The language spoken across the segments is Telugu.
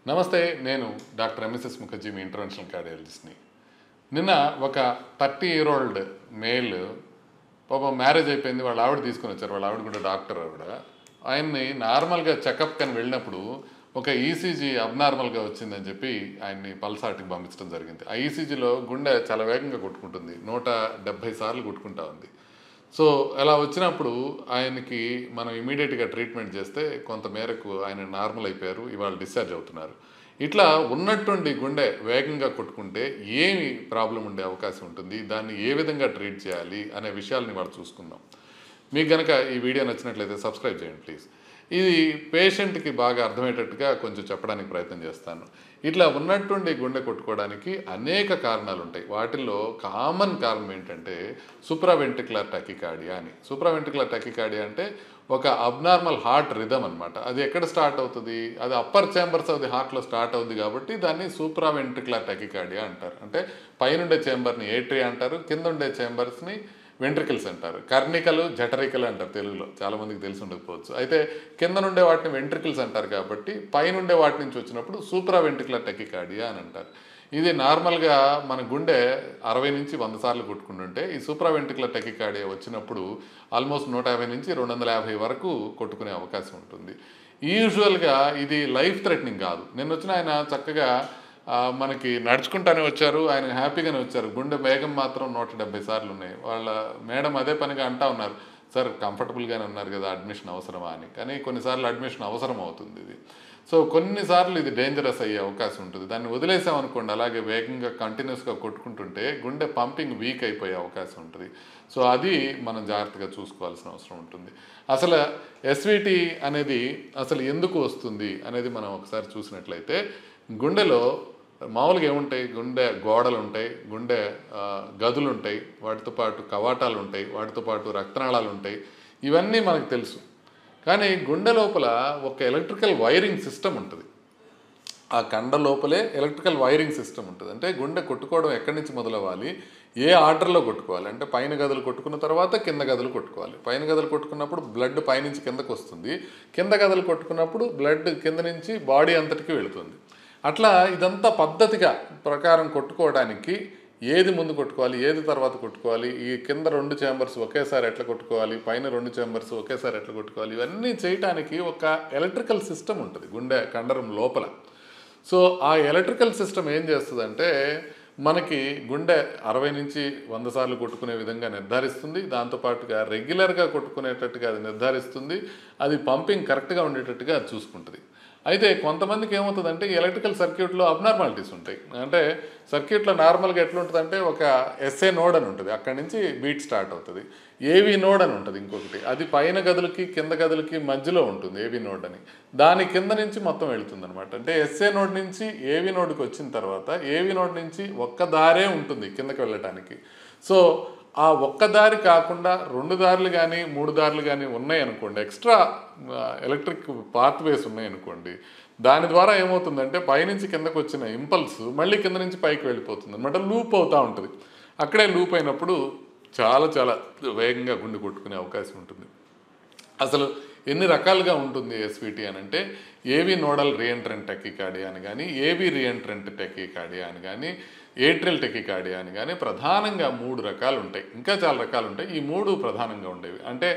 నమస్తే, నేను డాక్టర్ ఎంఎస్ఎస్ ముఖర్జీ, మీ ఇంటర్వెన్షనల్ కార్డియాలజిస్ట్ని. నిన్న ఒక 30 year old మేల్ పాపం మ్యారేజ్ అయిపోయింది. వాళ్ళ ఆవిడ తీసుకొని వచ్చారు. వాళ్ళ ఆవిడ కూడా డాక్టర్. ఆయన్ని నార్మల్గా చెకప్ కని వెళ్ళినప్పుడు ఒక ఈసీజీ అబ్నార్మల్గా వచ్చిందని చెప్పి ఆయన్ని పల్సాటికి పంపించడం జరిగింది. ఆ ఈసీజీలో గుండె చాలా వేగంగా కొట్టుకుంటుంది, 170 సార్లు కొట్టుకుంటా ఉంది. సో అలా వచ్చినప్పుడు ఆయనకి మనం ఇమీడియట్గా ట్రీట్మెంట్ చేస్తే కొంత మేరకు ఆయన నార్మల్ అయిపోయారు. ఇవాళ డిశ్చార్జ్ అవుతున్నారు. ఇట్లా ఉన్నట్టుండి గుండె వేగంగా కొట్టుకుంటే ఏమి ప్రాబ్లం ఉండే అవకాశం ఉంటుంది, దాన్ని ఏ విధంగా ట్రీట్ చేయాలి అనే విషయాలని వాళ్ళు చూసుకుందాం. మీకు కనుక ఈ వీడియో నచ్చినట్లయితే సబ్స్క్రైబ్ చేయండి ప్లీజ్. ఇది పేషెంట్కి బాగా అర్థమయ్యేటట్టుగా కొంచెం చెప్పడానికి ప్రయత్నం చేస్తాను. ఇట్లా ఉన్నట్టుండి గుండె కొట్టుకోవడానికి అనేక కారణాలు ఉంటాయి. వాటిల్లో కామన్ కారణం ఏంటంటే సూప్రావెంట్రికులర్ టకికార్డియా అని. సూప్రావెంట్రికులర్ టకికార్డియా అంటే ఒక అబ్నార్మల్ హార్ట్ రిథమ్ అనమాట. అది ఎక్కడ స్టార్ట్ అవుతుంది? అది అప్పర్ ఛాంబర్స్ ఆఫ్ ది హార్ట్లో స్టార్ట్ అవుతుంది కాబట్టి దాన్ని సూప్రావెంట్రికులర్ టకికార్డియా అంటారు. అంటే పైనుండే ఛాంబర్ని ఏట్రియా అంటారు, కింద ఉండే ఛాంబర్స్ని వెంట్రికల్స్ అంటారు. కర్ణికలు, జఠరికలు అంటారు తెలుగులో, చాలామందికి తెలిసి ఉండకపోవచ్చు. అయితే కింద నుండే వాటిని వెంట్రికల్స్ అంటారు కాబట్టి పైనుండే వాటి నుంచి వచ్చినప్పుడు సూప్రావెంట్రికులర్ టకికార్డియా అని అంటారు. ఇది నార్మల్గా మన గుండె 60 నుంచి 100 సార్లు కొట్టుకుంటుంటే ఈ సూప్రావెంట్రికులర్ టకికార్డియా వచ్చినప్పుడు ఆల్మోస్ట్ 150 నుంచి 250 వరకు కొట్టుకునే అవకాశం ఉంటుంది. యూజువల్గా ఇది లైఫ్ థ్రెటనింగ్ కాదు. నిన్న వచ్చిన ఆయన చక్కగా మనకి నడుచుకుంటానే వచ్చారు, ఆయన హ్యాపీగానే వచ్చారు. గుండె వేగం మాత్రం 170 సార్లు ఉన్నాయి. వాళ్ళ మేడం అదే పనిగా అంటా ఉన్నారు, సార్ కంఫర్టబుల్గానే ఉన్నారు కదా, అడ్మిషన్ అవసరమా అని. కానీ కొన్నిసార్లు అడ్మిషన్ అవసరం అవుతుంది ఇది. సో కొన్నిసార్లు ఇది డేంజరస్ అయ్యే అవకాశం ఉంటుంది. దాన్ని వదిలేసామనుకోండి, అలాగే వేగంగా కంటిన్యూస్గా కొట్టుకుంటుంటే గుండె పంపింగ్ వీక్ అయిపోయే అవకాశం ఉంటుంది. సో అది మనం జాగ్రత్తగా చూసుకోవాల్సిన అవసరం ఉంటుంది. అసలు ఎస్విటి అనేది అసలు ఎందుకు వస్తుంది అనేది మనం ఒకసారి చూసినట్లయితే, గుండెలో మామూలుగా ఏముంటాయి? గుండె గోడలు ఉంటాయి, గుండె గదులు ఉంటాయి, వాటితో పాటు కవాటాలు ఉంటాయి, వాటితో పాటు రక్తనాళాలు ఉంటాయి. ఇవన్నీ మనకు తెలుసు. కానీ గుండె లోపల ఒక ఎలక్ట్రికల్ వైరింగ్ సిస్టమ్ ఉంటుంది. ఆ కండ లోపలే ఎలక్ట్రికల్ వైరింగ్ సిస్టమ్ ఉంటుంది. అంటే గుండె కొట్టుకోవడం ఎక్కడి నుంచి మొదలవ్వాలి, ఏ ఆర్డర్లో కొట్టుకోవాలి అంటే పైన గదులు కొట్టుకున్న తర్వాత కింద గదులు కొట్టుకోవాలి. పైన గదులు కొట్టుకున్నప్పుడు బ్లడ్ పైనుంచి కిందకు వస్తుంది, కింద గదులు కొట్టుకున్నప్పుడు బ్లడ్ కింద నుంచి బాడీ అంతటికి వెళుతుంది. అట్లా ఇదంతా పద్ధతిగా ప్రకారం కొట్టుకోవడానికి ఏది ముందు కొట్టుకోవాలి, ఏది తర్వాత కొట్టుకోవాలి, ఈ కింద 2 ఛాంబర్స్ ఒకేసారి ఎట్లా కొట్టుకోవాలి, పైన 2 ఛాంబర్స్ ఒకేసారి ఎట్లా కొట్టుకోవాలి, ఇవన్నీ చేయటానికి ఒక ఎలక్ట్రికల్ సిస్టమ్ ఉంటుంది గుండె కండరం లోపల. సో ఆ ఎలక్ట్రికల్ సిస్టమ్ ఏం చేస్తుందంటే మనకి గుండె 60 నుంచి 100 సార్లు కొట్టుకునే విధంగా నిర్ధారిస్తుంది. దాంతోపాటుగా రెగ్యులర్గా కొట్టుకునేటట్టుగా అది నిర్ధారిస్తుంది. అది పంపింగ్ కరెక్ట్గా ఉండేటట్టుగా అది చూసుకుంటుంది. అయితే కొంతమందికి ఏమవుతుందంటే ఈ ఎలక్ట్రికల్ సర్క్యూట్లో అబ్నార్మాలిటీస్ ఉంటాయి. అంటే సర్క్యూట్లో నార్మల్గా ఎట్లుంటుందంటే ఒక ఎస్ఏ నోడ్ అని ఉంటుంది, అక్కడి నుంచి బీట్ స్టార్ట్ అవుతుంది. ఏవి నోడ్ అని ఉంటుంది ఇంకొకటి, అది పైన గదులకి కింద గదులకి మధ్యలో ఉంటుంది ఏవి నోడ్ అని. దాని కింద నుంచి మొత్తం వెళుతుంది అనమాట. అంటే ఎస్ఏ నోడ్ నుంచి ఏవి నోడ్కి వచ్చిన తర్వాత ఏవి నోడ్ నుంచి ఒక్క దారే ఉంటుంది కిందకి వెళ్ళటానికి. సో ఆ ఒక్క దారి కాకుండా 2 దారులు కానీ 3 దారులు కానీ ఉన్నాయనుకోండి, ఎక్స్ట్రా ఎలక్ట్రిక్ పాత్వేస్ ఉన్నాయనుకోండి, దాని ద్వారా ఏమవుతుందంటే పైనుంచి కిందకు వచ్చిన ఇంపల్స్ మళ్ళీ కింద నుంచి పైకి వెళ్ళిపోతుంది అనమాట, లూప్ అవుతూ ఉంటుంది. అక్కడే లూప్ అయినప్పుడు చాలా చాలా వేగంగా గుండె కొట్టుకునే అవకాశం ఉంటుంది. అసలు ఎన్ని రకాలుగా ఉంటుంది ఎస్విటి అని అంటే, ఏవి నోడల్ రీఎంట్రెంట్ టకికార్డియా అని కానీ, ఏవి రీఎంట్రెంట్ టకికార్డియా అని కానీ, ఏట్రియల్ టకికార్డియా అని కానీ, ప్రధానంగా 3 రకాలు ఉంటాయి. ఇంకా చాలా రకాలు ఉంటాయి, ఈ 3 ప్రధానంగా ఉండేవి. అంటే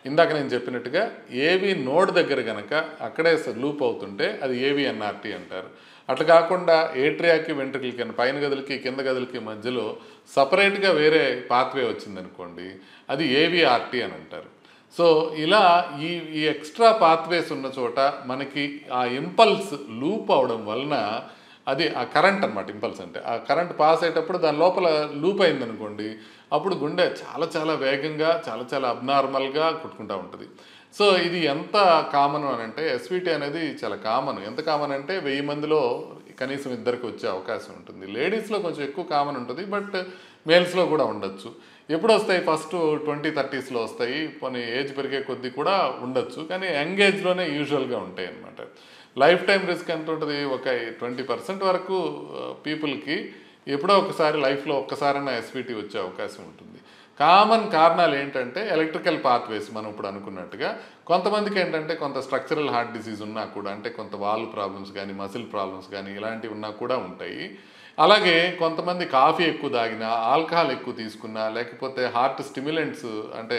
ఇందాక నేను చెప్పినట్టుగా ఏవి నోడ్ దగ్గర కనుక అక్కడే లూప్ అవుతుంటే అది ఏవిఎన్ఆర్టీ అంటారు. అట్లా కాకుండా ఏట్రియాకి వెంట్రికల్కి పైన గదులకి కింద గదులకి మధ్యలో సపరేట్గా వేరే పాత్వే వచ్చిందనుకోండి, అది ఏవిఆర్టీ అని అంటారు. సో ఇలా ఈ ఎక్స్ట్రా పాత్వేస్ ఉన్న చోట మనకి ఆ ఇంపల్స్ లూప్ అవడం వలన అది ఆ కరెంట్ అనమాట. ఇంపల్స్ అంటే ఆ కరెంట్ పాస్ అయ్యేటప్పుడు దాని లోపల లూప్ అయిందనుకోండి, అప్పుడు గుండె చాలా చాలా వేగంగా చాలా చాలా అబ్నార్మల్గా కొట్టుకుంటూ ఉంటుంది. సో ఇది ఎంత కామన్ అని అంటే ఎస్విటి అనేది చాలా కామన్. ఎంత కామన్ అంటే 1000 మందిలో కనీసం 2కి వచ్చే అవకాశం ఉంటుంది. లేడీస్లో కొంచెం ఎక్కువ కామన్ ఉంటుంది, బట్ మేల్స్లో కూడా ఉండొచ్చు. ఎప్పుడు వస్తాయి? ఫస్ట్ 20-30sలో వస్తాయి, కొన్ని ఏజ్ పెరిగే కొద్దీ కూడా ఉండొచ్చు, కానీ యంగ్ ఏజ్లోనే యూజువల్గా ఉంటాయి అన్నమాట. లైఫ్ టైం రిస్క్ ఎంత ఉంటుంది? ఒక 20% వరకు పీపుల్కి ఎప్పుడో ఒకసారి లైఫ్లో ఒక్కసారైనా ఎస్విటి వచ్చే అవకాశం ఉంటుంది. కామన్ కారణాలు ఏంటంటే ఎలక్ట్రికల్ పాత్వేస్ మనం ఇప్పుడు అనుకున్నట్టుగా. కొంతమందికి ఏంటంటే కొంత స్ట్రక్చరల్ హార్ట్ డిసీజ్ ఉన్నా కూడా, అంటే కొంత వాల్వ్ ప్రాబ్లమ్స్ కానీ మసిల్ ప్రాబ్లమ్స్ కానీ ఇలాంటివి ఉన్నా కూడా ఉంటాయి. అలాగే కొంతమంది కాఫీ ఎక్కువ తాగినా, ఆల్కహాల్ ఎక్కువ తీసుకున్నా, లేకపోతే హార్ట్ స్టిమ్యులెంట్స్ అంటే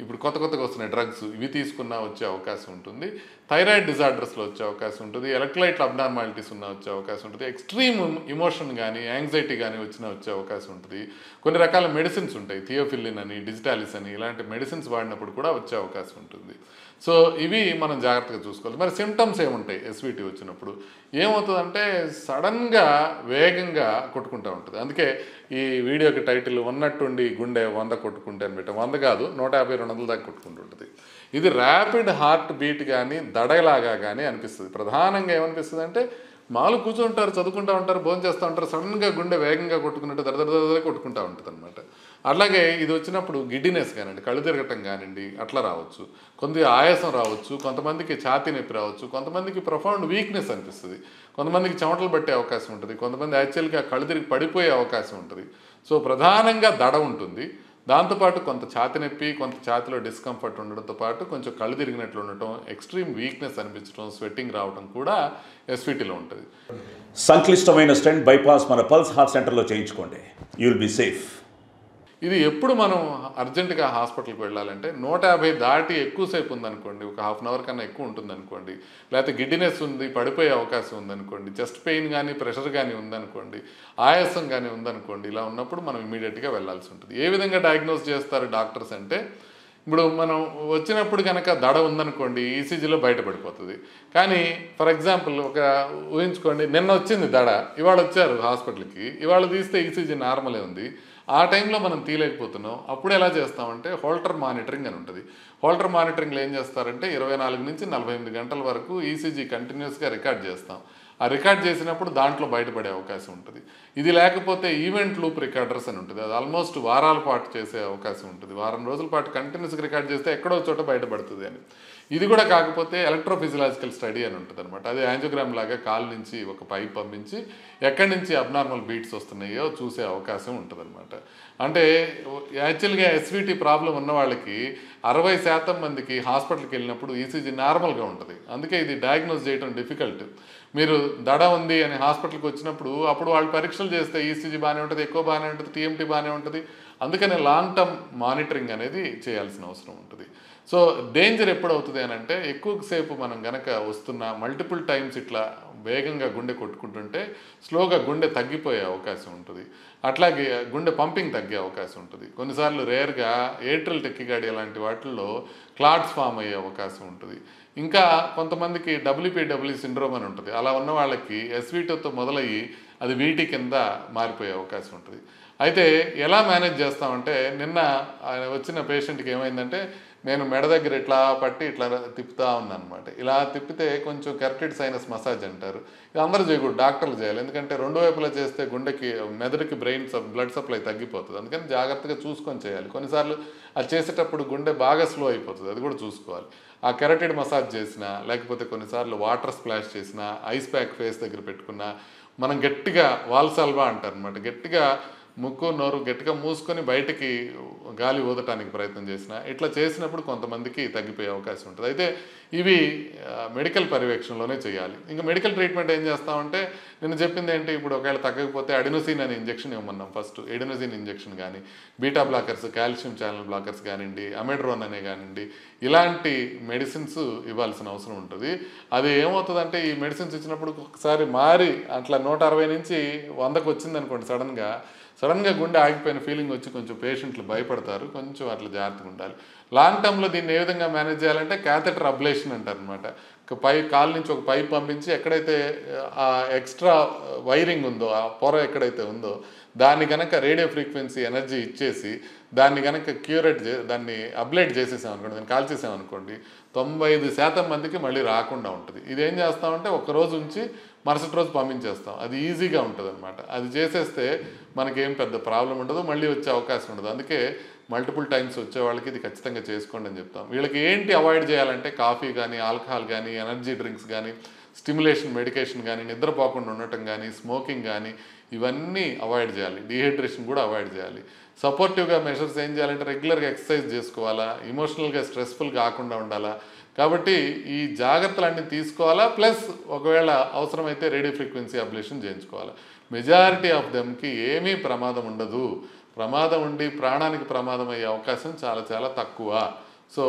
ఇప్పుడు కొత్తగా వస్తున్నాయి డ్రగ్స్, ఇవి తీసుకున్నా వచ్చే అవకాశం ఉంటుంది. థైరాయిడ్ డిజార్డర్స్లో వచ్చే అవకాశం ఉంటుంది. ఎలక్ట్రోలైట్ అబ్నార్మాలిటీస్ ఉన్నా వచ్చే అవకాశం ఉంటుంది. ఎక్స్ట్రీమ్ ఇమోషన్ కానీ యాంగ్జైటీ కానీ వచ్చినా వచ్చే అవకాశం ఉంటుంది. కొన్ని రకాల మెడిసిన్స్ ఉంటాయి, థియోఫిలిన్ అని, డిజిటాలిస్ అని, ఇలాంటి మెడిసిన్స్ వాడినప్పుడు కూడా వచ్చే అవకాశం ఉంటుంది. సో ఇవి మనం జాగ్రత్తగా చూసుకోవాలి. మరి సిమ్టమ్స్ ఏముంటాయి ఎస్విటి వచ్చినప్పుడు? ఏమవుతుందంటే సడన్గా వేగంగా కొట్టుకుంటూ ఉంటుంది. అందుకే ఈ వీడియోకి టైటిల్ ఉన్నట్టుండి గుండె 100 కొట్టుకుంటే అని పెట్టాం. 100 కాదు, 150, 200 దాకా కొట్టుకుంటుంటుంది. ఇది ర్యాపిడ్ హార్ట్ బీట్ కానీ దడలాగా కానీ అనిపిస్తుంది. ప్రధానంగా ఏమనిపిస్తుంది అంటే మామూలు కూర్చుంటారు, చదువుకుంటూ ఉంటారు, భోజనం చేస్తూ ఉంటారు, సడన్గా గుండె వేగంగా కొట్టుకున్నట్టు దరదర కొట్టుకుంటూ ఉంటుంది అనమాట. అలాగే ఇది వచ్చినప్పుడు గిడ్డినెస్ కానివ్వండి, కళ్ళు తిరగటం కానివ్వండి అట్లా రావచ్చు. కొంత ఆయాసం రావచ్చు, కొంతమందికి ఛాతీ నొప్పి రావచ్చు, కొంతమందికి ప్రొఫౌండ్ వీక్నెస్ అనిపిస్తుంది, కొంతమందికి చెమటలు పట్టే అవకాశం ఉంటుంది, కొంతమంది యాక్చువల్గా కళ్ళు తిరిగి పడిపోయే అవకాశం ఉంటుంది. సో ప్రధానంగా దడ ఉంటుంది. దాంతోపాటు కొంత ఛాతీ నొప్పి, కొంత ఛాతీలో డిస్కంఫర్ట్ ఉండడంతో పాటు కొంచెం కళ్ళు తిరిగినట్లు ఉండటం, ఎక్స్ట్రీమ్ వీక్నెస్ అనిపించడం, స్వెట్టింగ్ రావడం కూడా ఎస్విటీలో ఉంటుంది. సంక్లిష్టమైన స్టెంట్ బైపాస్ మన పల్స్ హార్ట్ సెంటర్లో చేయించుకోండి, యూ విల్ బి సేఫ్. ఇది ఎప్పుడు మనం అర్జెంటుగా హాస్పిటల్కి వెళ్ళాలంటే 150 దాటి ఎక్కువసేపు ఉందనుకోండి, ఒక హాఫ్ అన్ అవర్ కన్నా ఎక్కువ ఉంటుందనుకోండి, లేకపోతే గిడ్డినెస్ ఉంది, పడిపోయే అవకాశం ఉందనుకోండి, చెస్ట్ పెయిన్ కానీ ప్రెషర్ కానీ ఉందనుకోండి, ఆయాసం కానీ ఉందనుకోండి, ఇలా ఉన్నప్పుడు మనం ఇమీడియట్గా వెళ్ళాల్సి ఉంటుంది. ఏ విధంగా డయాగ్నోస్ చేస్తారు డాక్టర్స్ అంటే, ఇప్పుడు మనం వచ్చినప్పుడు కనుక దడ ఉందనుకోండి ఈసీజీలో బయటపడిపోతుంది. కానీ ఫర్ ఎగ్జాంపుల్ ఒక ఊహించుకోండి, నిన్న వచ్చింది దడ, ఇవాళ వచ్చారు హాస్పిటల్కి, ఇవాళ తీస్తే ఈసీజీ నార్మలే ఉంది, ఆ టైంలో మనం తీయలేకపోతున్నాం. అప్పుడు ఎలా చేస్తామంటే హోల్టర్ మానిటరింగ్ అని ఉంటుంది. హోల్టర్ మానిటరింగ్లో ఏం చేస్తారంటే 24 నుంచి 48 గంటల వరకు ఈసీజీ కంటిన్యూస్గా రికార్డ్ చేస్తాం. ఆ రికార్డ్ చేసినప్పుడు దాంట్లో బయటపడే అవకాశం ఉంటుంది. ఇది లేకపోతే ఈవెంట్ లూప్ రికార్డర్స్ అని ఉంటుంది. అది ఆల్మోస్ట్ వారాల పాటు చేసే అవకాశం ఉంటుంది. వారం రోజుల పాటు కంటిన్యూస్గా రికార్డ్ చేస్తే ఎక్కడో చోట బయటపడుతుంది అని. ఇది కూడా కాకపోతే ఎలక్ట్రోఫిజియలాజికల్ స్టడీ అని ఉంటుంది అనమాట. అది యాంజియోగ్రామ్ లాగా కాలు నుంచి ఒక పైప్ పంపించి ఎక్కడి నుంచి అబ్నార్మల్ బీట్స్ వస్తున్నాయో చూసే అవకాశం ఉంటుంది అనమాట. అంటే యాక్చువల్గా ఎస్విటి ప్రాబ్లం ఉన్న వాళ్ళకి 60% మందికి హాస్పిటల్కి వెళ్ళినప్పుడు ఈసీజీ నార్మల్గా ఉంటుంది. అందుకే ఇది డయాగ్నోస్ చేయడం డిఫికల్ట్. మీరు దడ ఉంది అని హాస్పిటల్కి వచ్చినప్పుడు అప్పుడు వాళ్ళు పరీక్షలు చేస్తే ఈసీజీ బాగానే ఉంటుంది, ఎక్కువ బాగానే ఉంటుంది, టీఎంటీ బాగానే ఉంటుంది. అందుకనే లాంగ్ టర్మ్ మానిటరింగ్ అనేది చేయాల్సిన అవసరం ఉంటుంది. సో డేంజర్ ఎప్పుడవుతుంది అని అంటే ఎక్కువసేపు మనం గనక వస్తున్న మల్టిపుల్ టైమ్స్ ఇట్లా వేగంగా గుండె కొట్టుకుంటుంటే స్లోగా గుండె తగ్గిపోయే అవకాశం ఉంటుంది. అట్లాగే గుండె పంపింగ్ తగ్గే అవకాశం ఉంటుంది. కొన్నిసార్లు రేర్గా ఏట్రల్ టెక్కిగాడి అలాంటి వాటిల్లో క్లాట్స్ ఫామ్ అయ్యే అవకాశం ఉంటుంది. ఇంకా కొంతమందికి డబ్ల్యూపీడబ్ల్యూ సిండ్రోమ్ అని ఉంటుంది. అలా ఉన్న వాళ్ళకి ఎస్విటీతో మొదలయ్యి అది వీటి కింద మారిపోయే అవకాశం ఉంటుంది. అయితే ఎలా మేనేజ్ చేస్తామంటే నిన్న వచ్చిన పేషెంట్కి ఏమైందంటే నేను మెడ దగ్గర ఇట్లా పట్టి ఇట్లా తిప్పుతా ఉన్నానమాట. ఇలా తిప్పితే కొంచెం కెరటిడ్ సైనస్ మసాజ్ అంటారు. ఇది అందరూ చేయకూడదు, డాక్టర్లు చేయాలి. ఎందుకంటే రెండు వైపులా చేస్తే గుండెకి మెదడుకి బ్లడ్ సప్లై తగ్గిపోతుంది. అందుకని జాగ్రత్తగా చూసుకొని చేయాలి. కొన్నిసార్లు అది చేసేటప్పుడు గుండె బాగా స్లో అయిపోతుంది, అది కూడా చూసుకోవాలి. ఆ కెరటిడ్ మసాజ్ చేసినా లేకపోతే కొన్నిసార్లు వాటర్ స్ప్లాష్ చేసినా ఐస్ ప్యాక్ ఫేస్ దగ్గర పెట్టుకున్నా మనం గట్టిగా వాల్సాల్వా అంటారు అనమాట, గట్టిగా ముక్కు నోరు గట్టిగా మూసుకొని బయటికి గాలి ఊదటానికి ప్రయత్నం చేసిన ఇట్లా చేసినప్పుడు కొంతమందికి తగ్గిపోయే అవకాశం ఉంటుంది. అయితే ఇవి మెడికల్ పర్యవేక్షణలోనే చేయాలి. ఇంకా మెడికల్ ట్రీట్మెంట్ ఏం చేస్తామంటే నేను చెప్పింది ఏంటి, ఇప్పుడు ఒకవేళ తగ్గకపోతే అడినోసిన్ అనే ఇంజెక్షన్ ఇవ్వమన్నాం. ఫస్ట్ ఎడినోసిన్ ఇంజెక్షన్ కానీ beta blockers, calcium channel blockers కానివ్వండి, అమెడ్రోన్ అనే కానివ్వండి, ఇలాంటి మెడిసిన్స్ ఇవ్వాల్సిన అవసరం ఉంటుంది. అది ఏమవుతుందంటే ఈ మెడిసిన్స్ ఇచ్చినప్పుడు ఒకసారి మారి అట్లా 160 నుంచి 100కు వచ్చింది అనుకోండి, సడన్గా గుండె ఆగిపోయిన ఫీలింగ్ వచ్చి కొంచెం పేషెంట్లు భయపడతారు. కొంచెం అట్లా జాగ్రత్తగా ఉండాలి. లాంగ్ టర్మ్లో దీన్ని ఏ విధంగా మేనేజ్ చేయాలంటే క్యాథెటర్ అబ్లేషన్ అంటారు అనమాట. కాలు నుంచి ఒక పైప్ పంపించి ఎక్కడైతే ఆ ఎక్స్ట్రా వైరింగ్ ఉందో, ఆ పొర ఎక్కడైతే ఉందో దాన్ని కనుక రేడియో ఫ్రీక్వెన్సీ ఎనర్జీ ఇచ్చేసి దాన్ని కనుక దాన్ని అబ్లేట్ చేసేసామనుకోండి, దాన్ని కాల్చేసామనుకోండి 95% మందికి మళ్ళీ రాకుండా ఉంటుంది. ఇదేం చేస్తామంటే ఒకరోజు ఉంచి మరుసటి రోజు పంపించేస్తాం. అది ఈజీగా ఉంటుంది అనమాట. అది చేసేస్తే మనకేం పెద్ద ప్రాబ్లం ఉండదు, మళ్ళీ వచ్చే అవకాశం ఉండదు. అందుకే మల్టిపుల్ టైమ్స్ వచ్చే వాళ్ళకి ఇది ఖచ్చితంగా చేసుకోండి అని చెప్తాం. వీళ్ళకి ఏంటి అవాయిడ్ చేయాలంటే కాఫీ కానీ, ఆల్కహాల్ కానీ, ఎనర్జీ డ్రింక్స్ కానీ, స్టిమ్యులేషన్ మెడికేషన్ కానీ, నిద్రపోకుండా ఉండటం కానీ, స్మోకింగ్ కానీ ఇవన్నీ అవాయిడ్ చేయాలి. డీహైడ్రేషన్ కూడా అవాయిడ్ చేయాలి. సపోర్టివ్గా మెషర్స్ ఏం చేయాలంటే రెగ్యులర్గా ఎక్సర్సైజ్ చేసుకోవాలా, ఎమోషనల్గా స్ట్రెస్ఫుల్ కాకుండా ఉండాలా. కాబట్టి ఈ జాగ్రత్తలన్నీ తీసుకోవాలా. ప్లస్ ఒకవేళ అవసరమైతే రేడియో ఫ్రీక్వెన్సీ అబ్లేషన్ చేయించుకోవాలి. మెజారిటీ ఆఫ్ దెమ్కి ఏమీ ప్రమాదం ఉండదు. ప్రమాదం ఉండి ప్రాణానికి ప్రమాదం అయ్యే అవకాశం చాలా చాలా తక్కువ. సో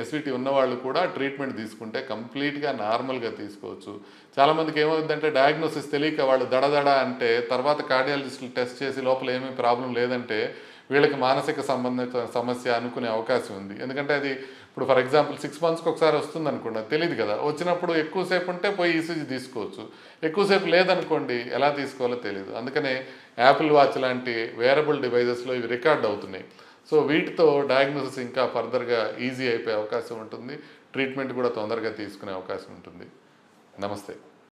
ఎస్విటీ ఉన్నవాళ్ళు కూడా ట్రీట్మెంట్ తీసుకుంటే కంప్లీట్గా నార్మల్గా తీసుకోవచ్చు. చాలామందికి ఏమవుతుందంటే డయాగ్నోసిస్ తెలియక వాళ్ళు దడదడ అంటే తర్వాత కార్డియాలజిస్టులు టెస్ట్ చేసి లోపల ఏమీ ప్రాబ్లం లేదంటే వీళ్ళకి మానసిక సంబంధిత సమస్య అనుకునే అవకాశం ఉంది. ఎందుకంటే అది ఇప్పుడు ఫర్ ఎగ్జాంపుల్ 6 monthsకి ఒకసారి వస్తుంది అనుకోండి, తెలియదు కదా. వచ్చినప్పుడు ఎక్కువసేపు ఉంటే పోయి ఈసీజీ తీసుకోవచ్చు, ఎక్కువసేపు లేదనుకోండి ఎలా తీసుకోవాలో తెలియదు. అందుకనే యాపిల్ వాచ్ లాంటి వేరబుల్ డివైజెస్లో ఇవి రికార్డ్ అవుతున్నాయి. సో వీటితో డయాగ్నోసిస్ ఇంకా ఫర్దర్గా ఈజీ అయిపోయే అవకాశం ఉంటుంది. ట్రీట్మెంట్ కూడా తొందరగా తీసుకునే అవకాశం ఉంటుంది. నమస్తే.